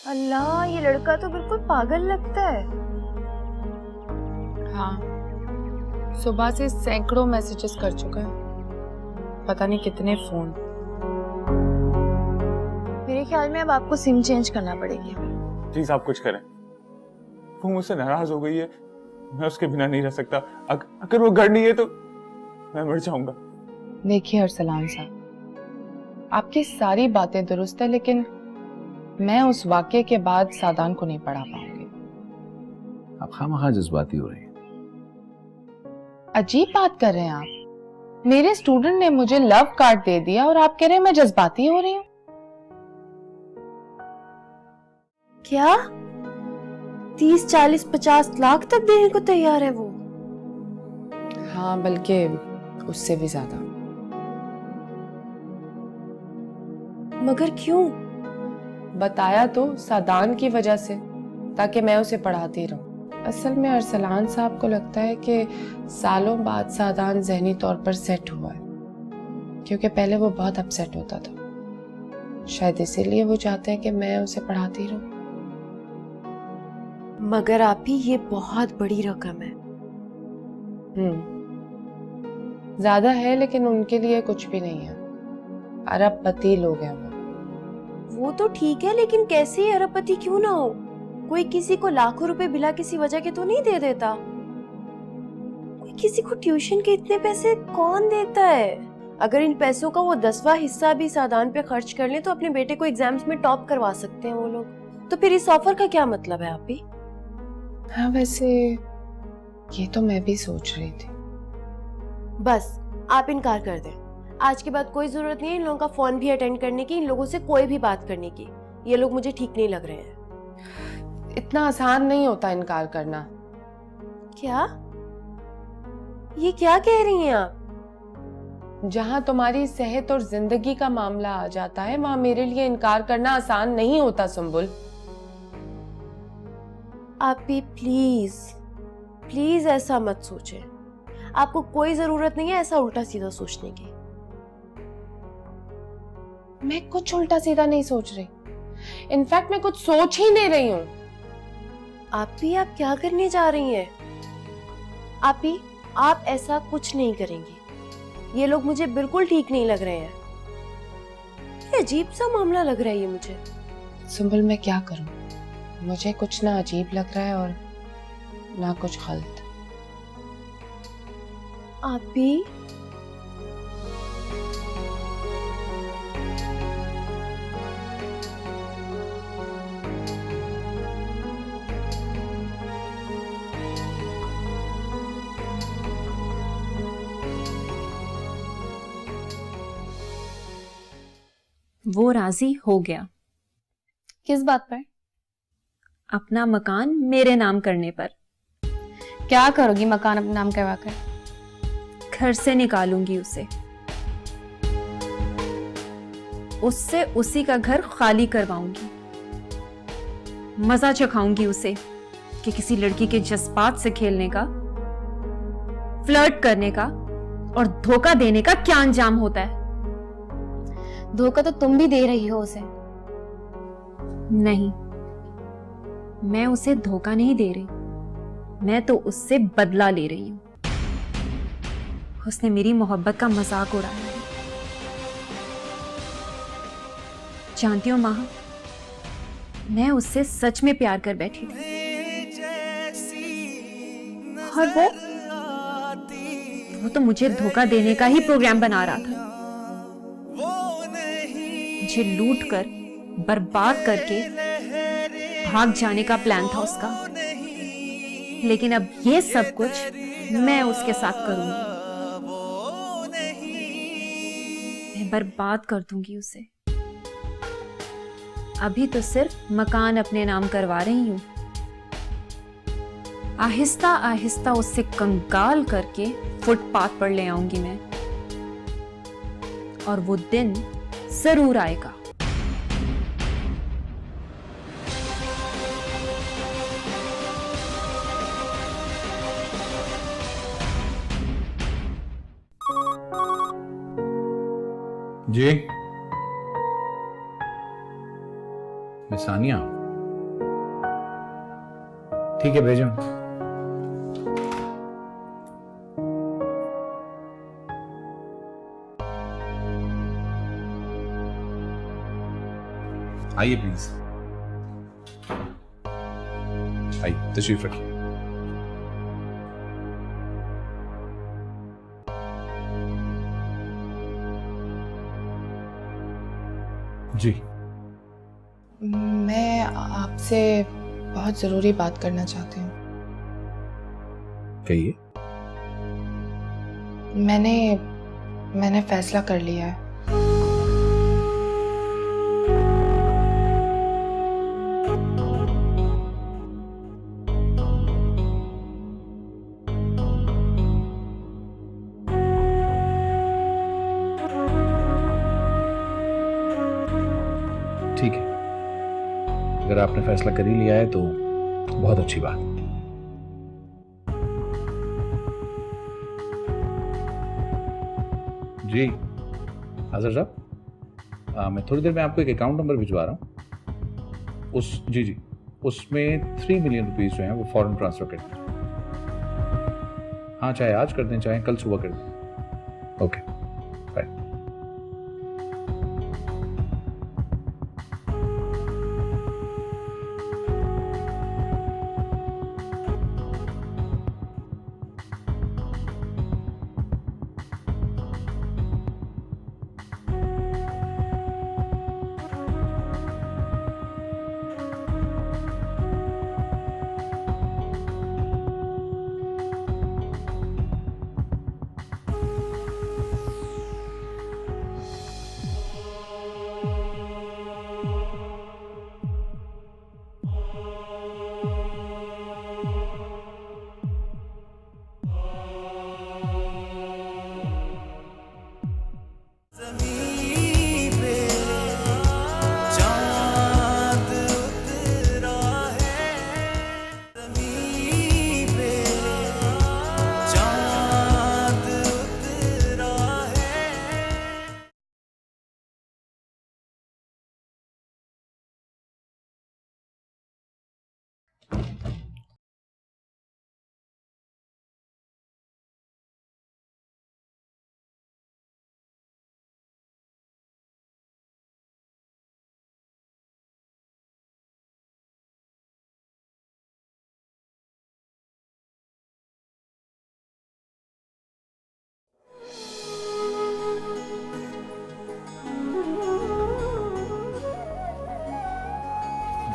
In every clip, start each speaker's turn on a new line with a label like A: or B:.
A: अल्लाह, ये लड़का तो बिल्कुल पागल लगता है।
B: हाँ, सुबह से सैकड़ों मैसेजेस कर चुका है, पता नहीं कितने फोन।
A: मेरे ख्याल में अब आपको सिम चेंज करना पड़ेगी।
C: प्लीज आप कुछ करें, वो मुझसे नाराज हो गई है, मैं उसके बिना नहीं रह सकता। अगर वो घर नहीं है तो मैं मर जाऊंगा।
B: देखिए अरसलान साहब, आपकी सारी बातें दुरुस्त है, लेकिन मैं उस वाक्य के बाद सादान को नहीं पढ़ा पाऊंगी।
D: आप खामखा जज्बाती हो रही हैं।
B: अजीब बात कर रहे हैं आप। मेरे स्टूडेंट ने मुझे लव कार्ड दे दिया और आप कह रहे हैं मैं जज्बाती हो रही हूँ।
A: क्या 30, 40, 50 लाख तक देने को तैयार है वो?
B: हाँ, बल्कि उससे भी ज्यादा।
A: मगर क्यों?
B: बताया तो सादान की वजह से, ताकि मैं उसे पढ़ाती रहूं। असल में अरसलान साहब को लगता है कि सालों बाद सादान जहनी तौर पर सेट हुआ है, क्योंकि पहले वो बहुत अपसेट होता था। शायद इसीलिए वो चाहते हैं कि मैं उसे पढ़ाती रहूं।
A: मगर आप ही, ये बहुत बड़ी रकम है।
B: ज्यादा है, लेकिन उनके लिए कुछ भी नहीं है। अरबपति लोग हैं
A: वो तो ठीक है, लेकिन कैसे अरबपति क्यों ना हो? कोई किसी को लाखों रुपए बिना किसी वजह के तो नहीं दे देता। कोई किसी को ट्यूशन के इतने पैसे कौन देता है? अगर इन पैसों का वो 10वां हिस्सा भी सादान पे खर्च कर ले तो अपने बेटे को एग्जाम्स में टॉप करवा सकते हैं वो लोग। तो फिर इस ऑफर का क्या मतलब है आप ही?
B: हाँ, वैसे ये तो मैं भी सोच रही थी।
A: बस आप इनकार कर दें। आज के बाद कोई जरूरत नहीं है इन लोगों का फोन भी अटेंड करने की, इन लोगों से कोई भी बात करने की। ये लोग मुझे ठीक नहीं लग रहे हैं।
B: इतना आसान नहीं होता इनकार करना।
A: क्या? ये क्या कह रही हैं आप?
B: जहां तुम्हारी सेहत और जिंदगी का मामला आ जाता है, वहां मेरे लिए इनकार करना आसान नहीं होता सुंबुल।
A: आप भी प्लीज प्लीज ऐसा मत सोचें। आपको कोई जरूरत नहीं है ऐसा उल्टा सीधा सोचने की।
B: मैं कुछ उल्टा सीधा नहीं सोच रही, इनफैक्ट मैं कुछ सोच ही नहीं रही हूँ।
A: आप क्या करने जा रही हैं? आप ऐसा कुछ नहीं करेंगी। ये लोग मुझे बिल्कुल ठीक नहीं लग रहे हैं। ये अजीब सा मामला लग रहा है ये मुझे।
B: सुंबुल, मैं क्या करूं? मुझे कुछ ना अजीब लग रहा है और ना कुछ गलत।
A: आप भी
E: वो राजी हो गया।
F: किस बात पर?
E: अपना मकान मेरे नाम करने पर।
F: क्या करोगी मकान अपने नाम करवा कर?
E: घर से निकालूंगी उसे, उससे उसी का घर खाली करवाऊंगी। मजा चखाऊंगी उसे कि किसी लड़की के जज्बात से खेलने का, फ्लर्ट करने का और धोखा देने का क्या अंजाम होता है।
F: धोखा तो तुम भी दे रही हो उसे।
E: नहीं, मैं उसे धोखा नहीं दे रही, मैं तो उससे बदला ले रही हूं। उसने मेरी मोहब्बत का मजाक उड़ाया है। जानती हो माँ, मैं उससे सच में प्यार कर बैठी थी। और वो तो मुझे धोखा देने का ही प्रोग्राम बना रहा था। मुझे लूट कर, बर्बाद करके भाग जाने का प्लान था उसका। लेकिन अब ये सब कुछ मैं उसके साथ करूंगी। मैं बर्बाद कर दूंगी उसे। अभी तो सिर्फ मकान अपने नाम करवा रही हूं। आहिस्ता आहिस्ता उससे कंगाल करके फुटपाथ पर ले आऊंगी मैं। और वो दिन जरूर आएगा।
D: जी, मिस सानिया, ठीक है, भेजो। आइए प्लीज, आइए तशरीफ रखिए। जी,
B: मैं आपसे बहुत ज़रूरी बात करना चाहती हूँ।
D: कहिए।
B: मैंने फैसला कर लिया है।
D: ठीक है, अगर आपने फैसला कर ही लिया है तो बहुत अच्छी बात। जी हाजिर साहब, मैं थोड़ी देर में आपको एक अकाउंट नंबर भिजवा रहा हूँ। जी उसमें 3 मिलियन रुपीस जो हैं वो फौरन ट्रांसफर कर दें। हाँ, चाहे आज कर दें चाहे कल सुबह कर दें। Okay, bye.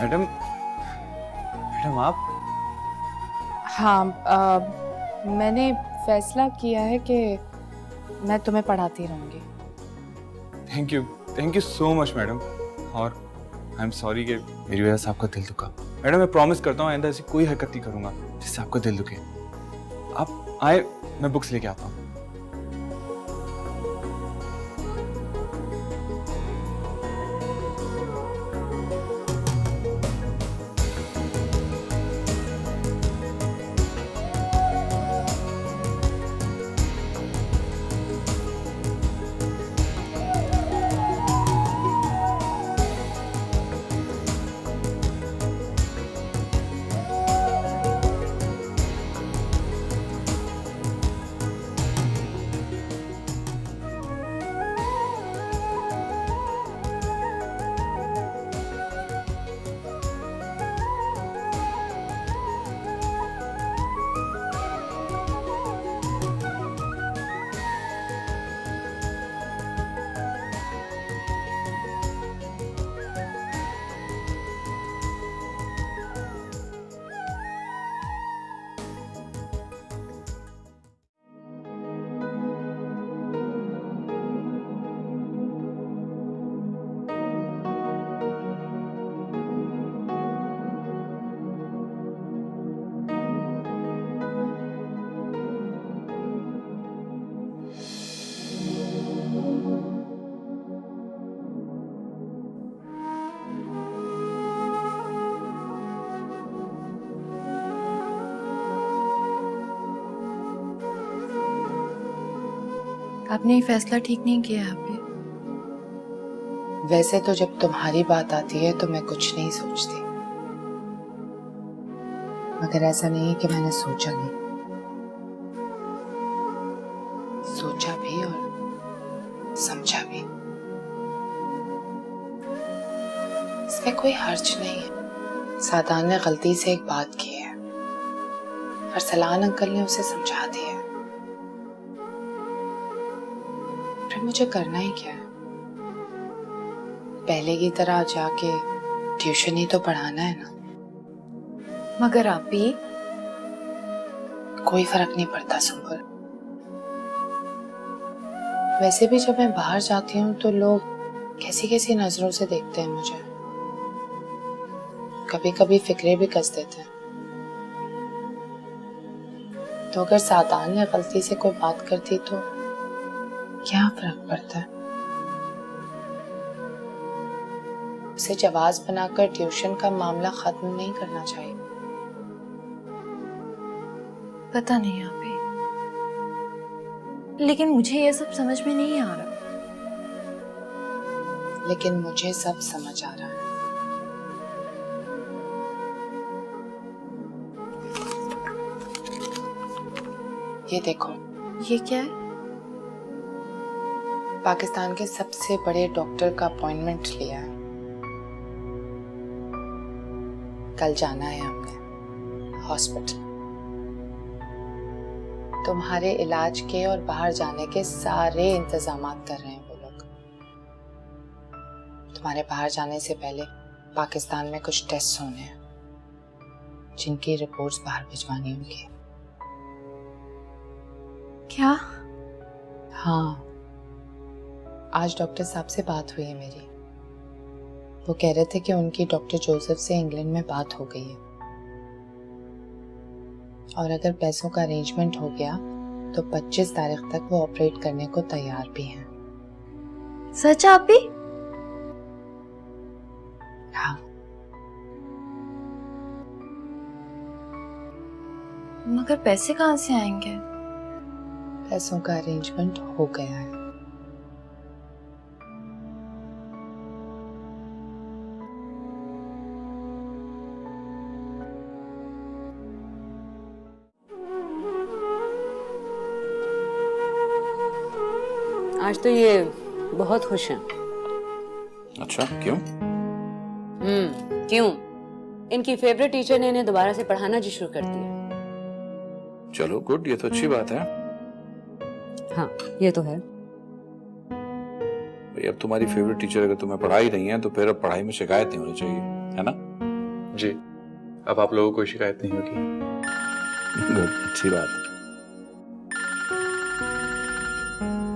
C: मैडम, आप?
B: हाँ, मैंने फैसला किया है कि मैं तुम्हें पढ़ाती रहूँगी।
C: Thank you so much madam. और आई एम सॉरी कि मेरी वजह से आपका दिल दुखा। मैडम, मैं प्रॉमिस करता हूँ आइंदा ऐसी कोई हरकत नहीं करूंगा जिससे आपका दिल दुखे। आप आए, मैं बुक्स लेके आता हूँ।
F: आपने ये फैसला ठीक नहीं किया आपने।
B: वैसे तो जब तुम्हारी बात आती है तो मैं कुछ नहीं सोचती, मगर ऐसा नहीं है कि मैंने सोचा नहीं, सोचा भी और समझा भी। इसमें कोई हर्ज नहीं है। सादान ने गलती से एक बात की है, अरसलान अंकल ने उसे समझा दिया है, फिर मुझे करना ही क्या है? पहले की तरह जाके ट्यूशन ही तो पढ़ाना है ना।
E: मगर आप भी
B: कोई फर्क नहीं पड़ता सुंबुल। वैसे भी जब मैं बाहर जाती हूँ तो लोग कैसी कैसी नजरों से देखते हैं मुझे, कभी कभी फिक्रे भी कस देते हैं। तो अगर सादान ने गलती से कोई बात कर दी तो क्या फर्क पड़ता है? उसे जवाब बनाकर ट्यूशन का मामला खत्म नहीं करना चाहिए।
A: पता नहीं आप ही, लेकिन मुझे ये सब समझ में नहीं आ रहा।
B: लेकिन मुझे सब समझ आ रहा है। ये देखो,
A: ये क्या है?
B: पाकिस्तान के सबसे बड़े डॉक्टर का अपॉइंटमेंट लिया है। कल जाना है हमने हॉस्पिटल। तुम्हारे इलाज के और बाहर जाने के सारे इंतजाम कर रहे हैं वो लोग। तुम्हारे बाहर जाने से पहले पाकिस्तान में कुछ टेस्ट होने हैं, जिनकी रिपोर्ट्स बाहर भिजवानी होंगी।
A: क्या?
B: हाँ, आज डॉक्टर साहब से बात हुई है मेरी। वो कह रहे थे कि उनकी डॉक्टर जोसेफ से इंग्लैंड में बात हो गई है, और अगर पैसों का अरेंजमेंट हो गया तो 25 तारीख तक वो ऑपरेट करने को तैयार भी हैं।
A: सच आप भी?
B: हाँ।
A: मगर पैसे कहाँ से आएंगे?
B: पैसों का अरेंजमेंट हो गया है।
G: आज तो ये बहुत खुश हैं।
D: अच्छा, क्यों?
G: क्यों? इनकी फेवरेट टीचर ने इन्हें दोबारा से पढ़ाना जी शुरू कर दिया।
D: चलो गुड, ये तो अच्छी बात है।
G: हाँ, ये तो है।
D: भाई अब तुम्हारी फेवरेट टीचर अगर तुम्हें पढ़ा ही रही है तो फिर अब पढ़ाई में शिकायत नहीं होनी चाहिए, है ना?
C: जी, अब आप लोगों को कोई शिकायत नहीं होगी।
D: गुड, अच्छी बात है।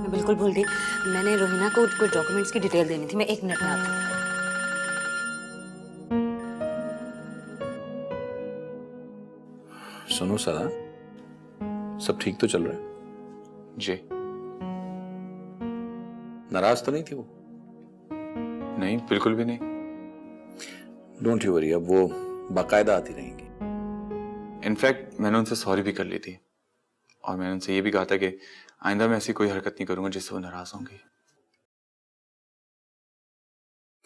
G: मैं बिल्कुल भूल गई, मैंने रोहिना को कुछ डॉक्यूमेंट्स की डिटेल देनी थी। मैं 1 मिनट में आती हूँ।
D: सुनो सदा, सब ठीक तो चल रहा है?
C: जी
D: नाराज तो नहीं थी वो?
C: नहीं, बिल्कुल भी नहीं।
D: डोंट यू वरी, अब वो बाकायदा आती रहेंगी।
C: इनफैक्ट मैंने उनसे सॉरी भी कर ली थी, और मैंने उनसे ये भी कहा था कि आइंदा मैं ऐसी कोई हरकत नहीं करूंगा जिससे वो नाराज होंगी।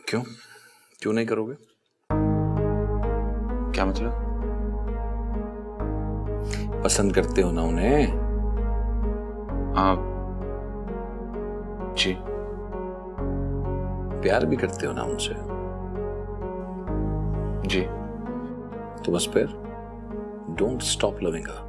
D: क्यों? क्यों नहीं करोगे?
C: क्या मतलब?
D: पसंद करते हो ना उन्हें?
C: आप? जी।
D: प्यार भी करते हो ना उनसे?
C: जी।
D: तो बस फिर डोंट स्टॉप लविंग हर।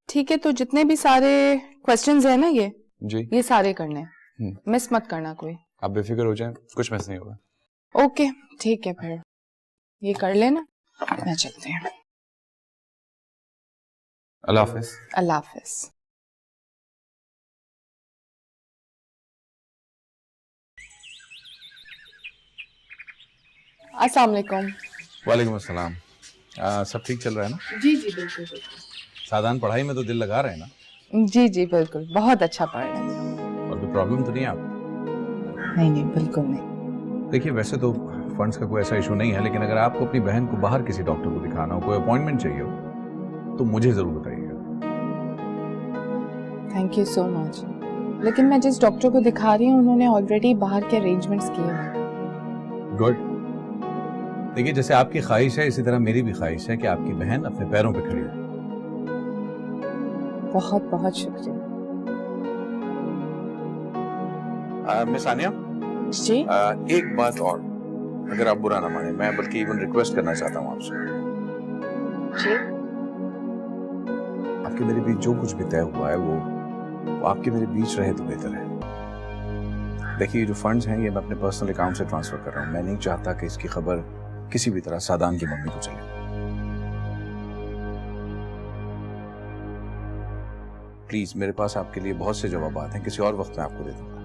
B: ठीक है, तो जितने भी सारे क्वेश्चंस हैं ना
C: जी।
B: ये सारे करने हैं। मिस मत करना कोई।
C: आप बेफिक्र हो जाएं, कुछ मिस नहीं होगा।
B: ओके ठीक है, फिर ये कर लेना, मैं चलते हैं।
C: अल्लाह हाफिज।
B: अल्लाह हाफिज। अस्सलाम वालेकुम।
D: वालेकुम अस्सलाम। सब ठीक चल रहा है ना?
B: जी जी बिल्कुल बिल्कुल।
D: सादान पढ़ाई में तो दिल लगा रहे हैं ना?
B: जी जी बिल्कुल, बहुत अच्छा पढ़ रहा है।
D: और कोई प्रॉब्लम तो नहीं है आपको?
B: नहीं नहीं बिल्कुल नहीं।
D: देखिए वैसे तो फंड्स का कोई ऐसा इशू नहीं है, लेकिन अगर आपको अपनी बहन को बाहर किसी डॉक्टर को दिखाना हो, कोई अपॉइंटमेंट चाहिए हो, तो मुझे जरूर बताइएगा।
B: Thank you so much. लेकिन मैं जिस डॉक्टर को दिखा रही हूँ उन्होंने ऑलरेडी बाहर के अरेंजमेंट्स किए हैं।
D: गुड। देखिए जैसे आपकी ख्वाहिश है इसी तरह मेरी भी ख्वाहिश है कि आपकी बहन अपने पैरों पे खड़ी हो।
B: बहुत बहुत शुक्रिया।
D: मिस आनिया,
B: जी
D: एक बात और, अगर आप बुरा ना माने, मैं बल्कि इवन रिक्वेस्ट करना चाहता हूँ आपसे।
B: जी
D: आपके मेरे बीच जो कुछ भी तय हुआ है वो आपके मेरे बीच रहे तो बेहतर है। देखिए जो फंड्स हैं ये मैं अपने पर्सनल अकाउंट से ट्रांसफर कर रहा हूँ। मैं नहीं चाहता कि इसकी खबर किसी भी तरह सादान की मम्मी को चले। प्लीज, मेरे पास आपके लिए बहुत से जवाबात हैं, किसी और वक्त में आपको दे दूंगा।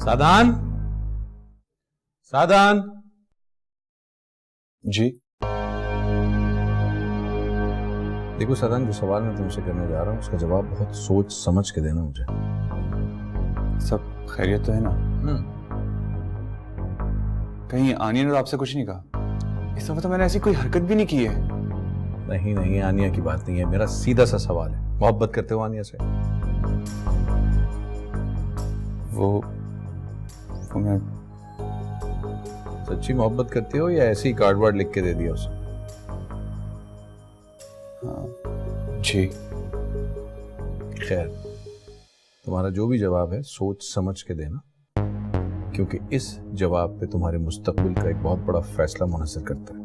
D: सादान, सादान।
C: जी
D: देखो सादान, जो सवाल मैं तुमसे करने जा रहा हूँ उसका जवाब बहुत सोच समझ के देना मुझे।
C: सब खैरियत तो है ना? कहीं आनिया ने तो आपसे कुछ नहीं कहा? इस वक्त तो मैंने ऐसी कोई हरकत भी नहीं की है।
D: नहीं नहीं, आनिया की बात नहीं है, मेरा सीधा सा सवाल है। मोहब्बत करते हो आनिया से?
C: वो मैं
D: सच्ची मोहब्बत करते हो या ऐसे ही कार्ड वार्ड लिख के दे दिया उसे?
C: जी
D: खैर, तुम्हारा जो भी जवाब है सोच समझ के देना, क्योंकि इस जवाब पे तुम्हारे मुस्तकबिल का एक बहुत बड़ा फैसला मुनहसर करता है।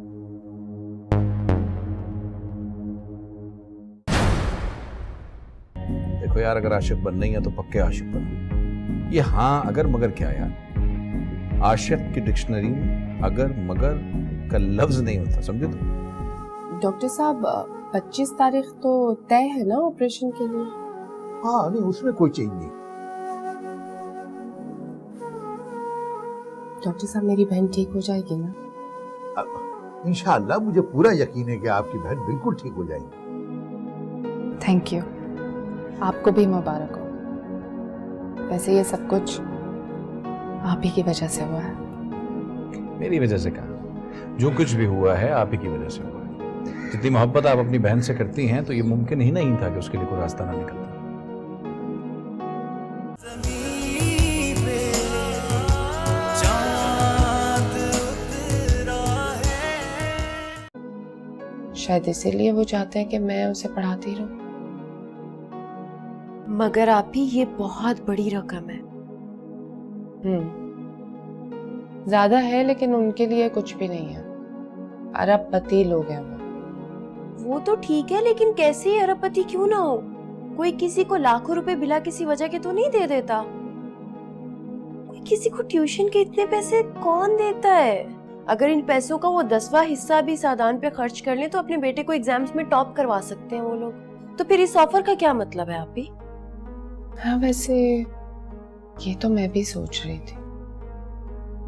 D: देखो यार, अगर आशिक बनना ही है तो पक्के आशिक बनो। ये हाँ अगर मगर क्या यार, आशिक की डिक्शनरी में अगर मगर का लफ्ज नहीं होता, समझे? तो
B: डॉक्टर साहब 25 तारीख तो तय है ना ऑपरेशन के लिए?
H: हाँ नहीं, उसमें कोई चेंज नहीं।
B: डॉक्टर साहब मेरी बहन ठीक हो जाएगी ना?
H: इंशाअल्लाह मुझे पूरा यकीन है कि आपकी बहन बिल्कुल ठीक हो जाएगी।
B: Thank you. आपको भी मुबारक हो। वैसे ये सब कुछ आप ही की वजह से हुआ है।
D: मेरी वजह से कहा, जो कुछ भी हुआ है आप ही की वजह से हुआ है। जितनी मोहब्बत आप अपनी बहन से करती हैं तो ये मुमकिन ही नहीं था कि उसके लिए कोई रास्ता ना निकलता।
B: शायद इसीलिए वो चाहते हैं कि मैं उसे पढ़ाती रहूं।
A: मगर आप ही, ये बहुत बड़ी रकम है।
B: ज्यादा है लेकिन उनके लिए कुछ भी नहीं है। अरबपति लोग हैं
A: वो तो ठीक है, लेकिन कैसे ही अरबपति क्यों ना हो, कोई किसी को लाखों रुपए बिना किसी वजह के तो नहीं दे देता। कोई किसी को ट्यूशन के इतने पैसे कौन देता है? अगर इन पैसों का वो 10वां हिस्सा भी सादान पे खर्च कर ले तो अपने बेटे को एग्जाम्स में टॉप करवा सकते हैं वो लोग। तो फिर इस ऑफर का क्या मतलब है आप ही?
B: हाँ वैसे ये तो मैं भी सोच रही थी।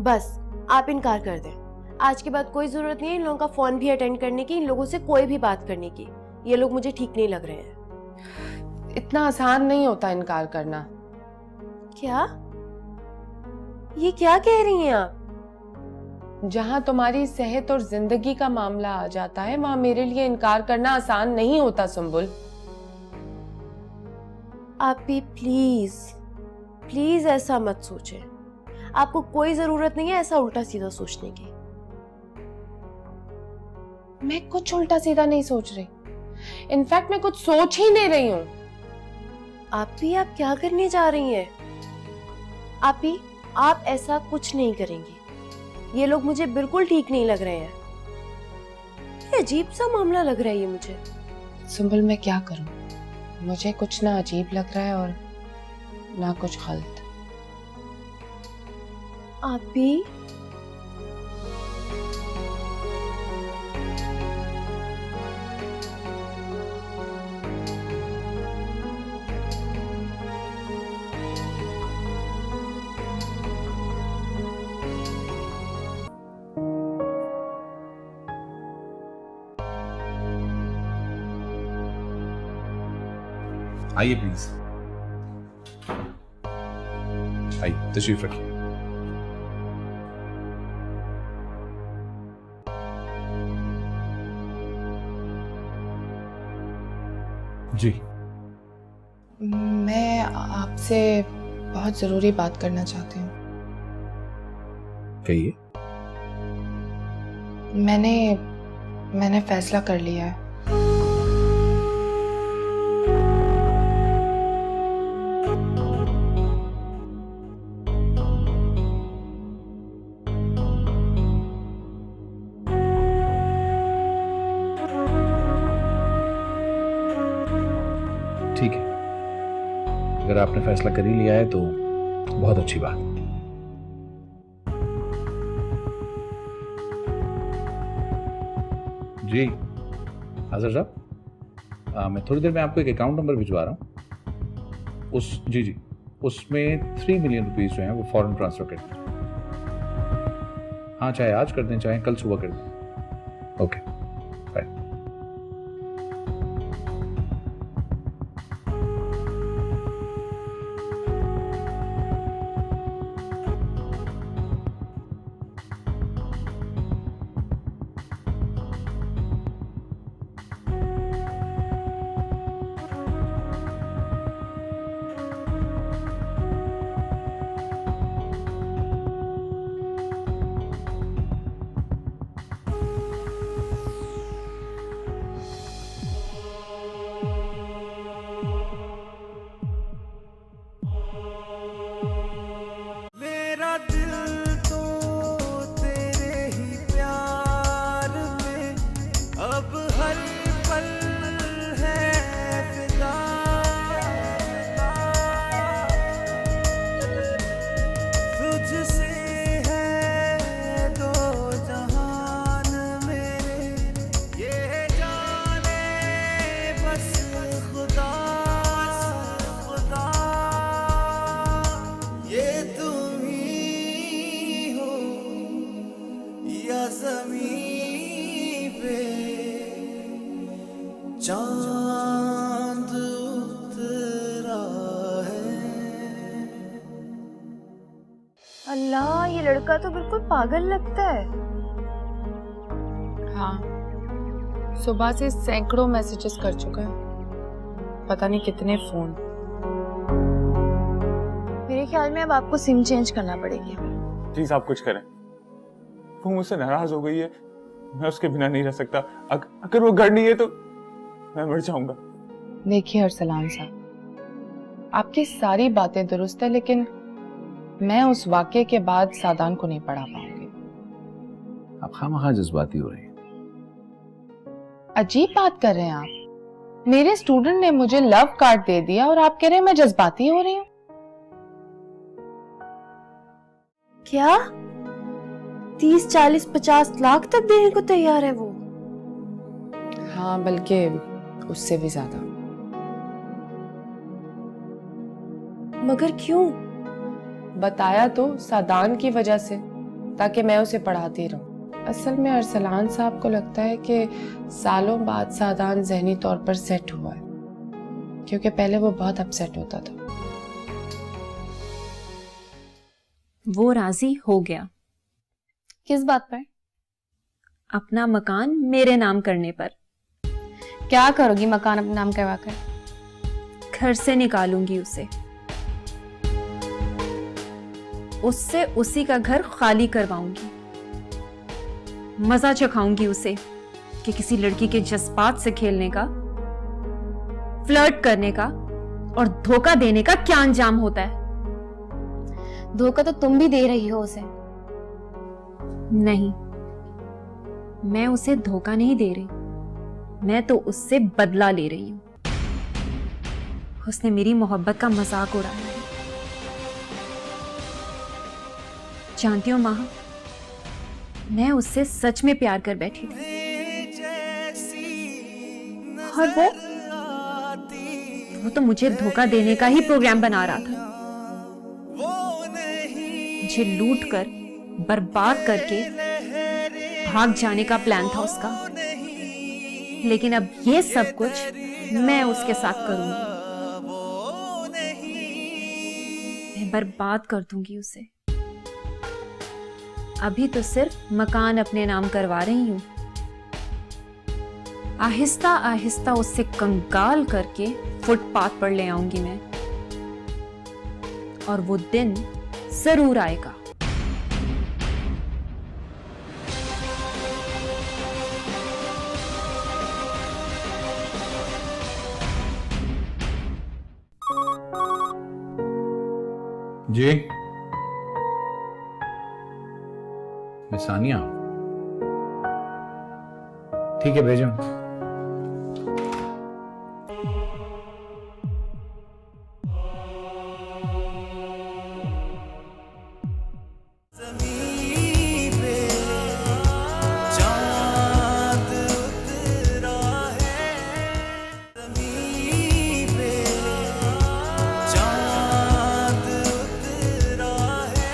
A: बस आप इनकार कर दें। आज के बाद कोई जरूरत नहीं है इन लोगों का फोन भी अटेंड करने की, इन लोगों से कोई भी बात करने की। ये लोग मुझे ठीक नहीं लग रहे हैं।
B: इतना आसान नहीं होता इनकार करना।
A: क्या? ये क्या कह रही हैं आप?
B: जहां तुम्हारी सेहत और जिंदगी का मामला आ जाता है वहां मेरे लिए इनकार करना आसान नहीं होता सुंबुल।
A: आप भी प्लीज प्लीज ऐसा मत सोचें। आपको कोई जरूरत नहीं है ऐसा उल्टा सीधा सोचने की।
B: मैं कुछ उल्टा सीधा नहीं सोच रही। इनफैक्ट मैं कुछ सोच ही नहीं रही हूँ।
A: आप क्या करने जा रही हैं? आप ऐसा कुछ नहीं करेंगी। ये लोग मुझे बिल्कुल ठीक नहीं लग रहे हैं। ये अजीब सा मामला लग रहा है ये मुझे।
B: सुंबुल मैं क्या करूं? मुझे कुछ ना अजीब लग रहा है और ना कुछ गलत।
A: आप भी
D: आइए प्लीज, आइए तशरीफ रखिए। जी
B: मैं आपसे बहुत ज़रूरी बात करना चाहती हूँ।
D: कहिए।
B: मैंने फैसला कर लिया है।
D: ठीक है, अगर आपने फैसला कर ही लिया है तो बहुत अच्छी बात। जी हाजिर साहब, मैं थोड़ी देर में आपको एक अकाउंट नंबर भिजवा रहा हूँ। जी उसमें 3 मिलियन रुपीस जो हैं वो फॉरेन ट्रांसफर कर दें। हाँ, चाहे आज कर दें चाहे कल सुबह कर दें। Okay bye.
I: चांद उतरा है।
A: अल्लाह, ये लड़का तो बिल्कुल पागल लगता है।
B: हाँ, सुबह से सैकड़ों मैसेजेस कर चुका है, पता नहीं कितने फोन।
A: मेरे ख्याल में अब आपको सिम चेंज करना पड़ेगी।
C: प्लीज आप कुछ करें, वो मुझसे नाराज हो गई है, मैं उसके बिना नहीं रह सकता। अगर वो घर नहीं है तो मैं मर जाऊंगा।
B: देखिए अरसलान साहब, आपकी सारी बातें दुरुस्त है, लेकिन मैं उस वाक़े के बाद सादान को नहीं पढ़ा पाऊंगी।
D: आप खामखा जज्बाती हो रही हैं।
B: अजीब बात कर रहे हैं आप। मेरे स्टूडेंट ने मुझे लव कार्ड दे दिया और आप कह रहे हैं मैं जज्बाती हो रही हूँ।
A: क्या 30, 40, 50 लाख तक देने को तैयार है वो?
B: हाँ, बल्कि उससे भी ज्यादा।
A: मगर क्यों?
B: बताया तो सादान की वजह से, ताकि मैं उसे पढ़ाती रहूं। असल में अरसलान साहब को लगता है कि सालों बाद सादान ज़हनी तौर पर सेट हुआ है, क्योंकि पहले वो बहुत अपसेट होता था।
E: वो राजी हो गया।
F: किस बात पर?
E: अपना मकान मेरे नाम करने पर।
F: क्या करोगी मकान अपने नाम करवा कर?
E: घर से निकालूंगी उसे, उससे उसी का घर खाली करवाऊंगी। मजा चखाऊंगी उसे कि किसी लड़की के जज्बात से खेलने का, फ्लर्ट करने का और धोखा देने का क्या अंजाम होता है।
F: धोखा तो तुम भी दे रही हो उसे।
E: नहीं, मैं उसे धोखा नहीं दे रही, मैं तो उससे बदला ले रही हूं। उसने मेरी मोहब्बत का मजाक उड़ाया है। जानती हो माँ, मैं उससे सच में प्यार कर बैठी थी, और वो तो मुझे धोखा देने का ही प्रोग्राम बना रहा था। मुझे लूट कर, बर्बाद करके भाग जाने का प्लान था उसका। लेकिन अब ये सब कुछ मैं उसके साथ करूंगी। बर्बाद कर दूंगी उसे। अभी तो सिर्फ मकान अपने नाम करवा रही हूं, आहिस्ता आहिस्ता उससे कंगाल करके फुटपाथ पर ले आऊंगी मैं, और वो दिन जरूर आएगा।
D: जी मैं सानिया, ठीक है भेजो।
I: ज़मीं पे चाँद उतरा है, ज़मीं पे चाँद उतरा है।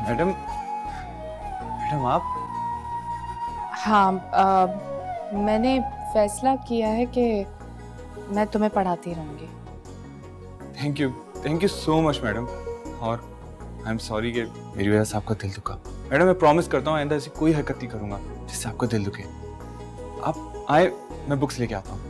C: मैडम, मैडम आप?
B: हाँ, मैंने फैसला किया है कि मैं तुम्हें पढ़ाती रहूंगी।
C: Thank you so much madam. और आई एम सॉरी कि मेरी वजह से आपका दिल दुखा। मैडम मैं प्रॉमिस करता हूँ आइंदा ऐसी कोई हरकत नहीं करूंगा जिससे आपका दिल दुखे। आप आए, मैं बुक्स लेके आता हूँ।